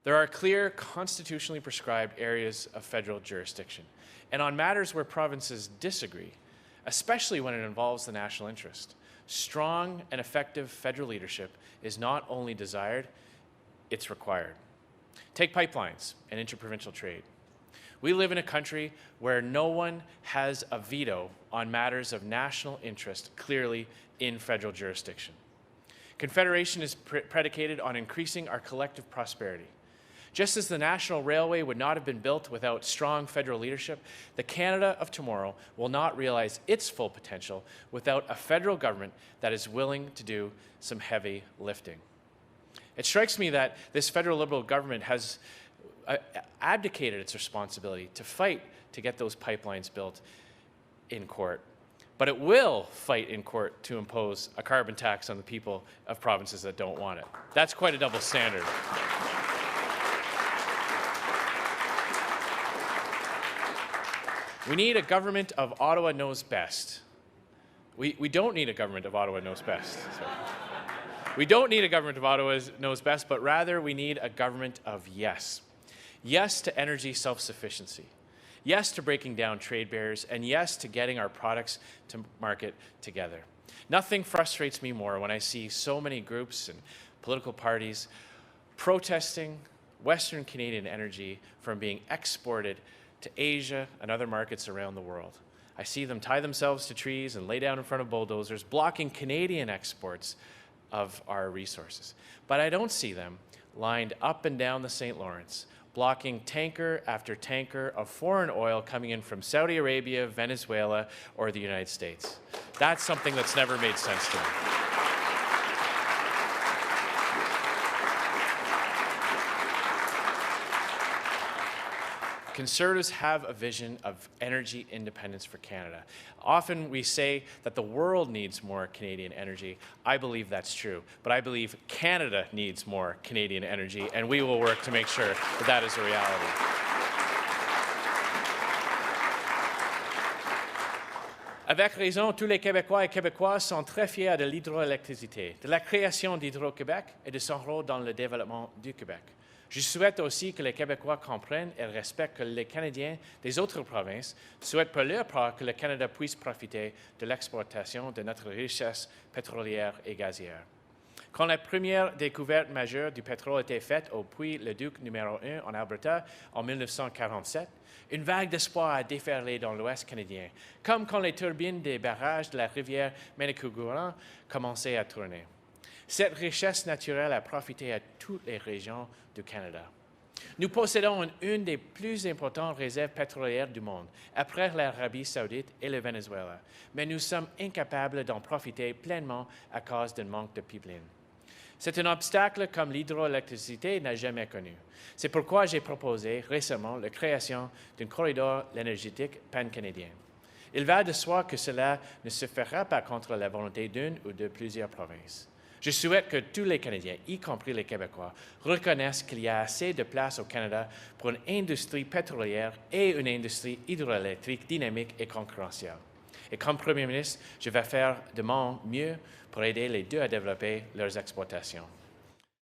There are clear, constitutionally prescribed areas of federal jurisdiction, and on matters where provinces disagree, especially when it involves the national interest, strong and effective federal leadership is not only desired, it's required. Take pipelines and interprovincial trade. We live in a country where no one has a veto on matters of national interest clearly in federal jurisdiction. Confederation is predicated on increasing our collective prosperity. Just as the National Railway would not have been built without strong federal leadership, the Canada of tomorrow will not realize its full potential without a federal government that is willing to do some heavy lifting. It strikes me that this federal Liberal government has abdicated its responsibility to fight to get those pipelines built in court. But it will fight in court to impose a carbon tax on the people of provinces that don't want it. That's quite a double standard. We need a government of Ottawa knows best. We don't need a government of Ottawa knows best. Sorry. We don't need a government of Ottawa knows best, but rather we need a government of yes. Yes to energy self-sufficiency. Yes to breaking down trade barriers, and yes to getting our products to market together. Nothing frustrates me more when I see so many groups and political parties protesting Western Canadian energy from being exported to Asia and other markets around the world. I see them tie themselves to trees and lay down in front of bulldozers, blocking Canadian exports of our resources. But I don't see them lined up and down the St. Lawrence, blocking tanker after tanker of foreign oil coming in from Saudi Arabia, Venezuela, or the United States. That's something that's never made sense to me. Conservatives have a vision of energy independence for Canada. Often we say that the world needs more Canadian energy. I believe that's true, but I believe Canada needs more Canadian energy, and we will work to make sure that that is a reality. Avec raison, tous les Québécois et Québécoises sont très fiers de l'hydroélectricité, de la création d'Hydro-Québec et de son rôle dans le développement du Québec. Je souhaite aussi que les Québécois comprennent et respectent que les Canadiens des autres provinces souhaitent pour leur part que le Canada puisse profiter de l'exploitation de notre richesse pétrolière et gazière. Quand la première découverte majeure du pétrole a été faite au puits Le Duc numéro 1 en Alberta en 1947, une vague d'espoir a déferlé dans l'Ouest canadien, comme quand les turbines des barrages de la rivière Manicouagan commençaient à tourner. Cette richesse naturelle a profité à toutes les régions du Canada. Nous possédons une des plus importantes réserves pétrolières du monde, après l'Arabie saoudite et le Venezuela, mais nous sommes incapables d'en profiter pleinement à cause d'un manque de pipelines. C'est un obstacle comme l'hydroélectricité n'a jamais connu. C'est pourquoi j'ai proposé récemment la création d'un corridor énergétique pan-canadien. Il va de soi que cela ne se fera pas contre la volonté d'une ou de plusieurs provinces. Je souhaite que tous les Canadiens, y compris les Québécois, reconnaissent qu'il y a assez de place au Canada pour une industrie pétrolière et une industrie hydroélectrique dynamique et concurrentielle. Et comme Premier ministre, je vais faire de mon mieux pour aider les deux à développer leurs exploitations.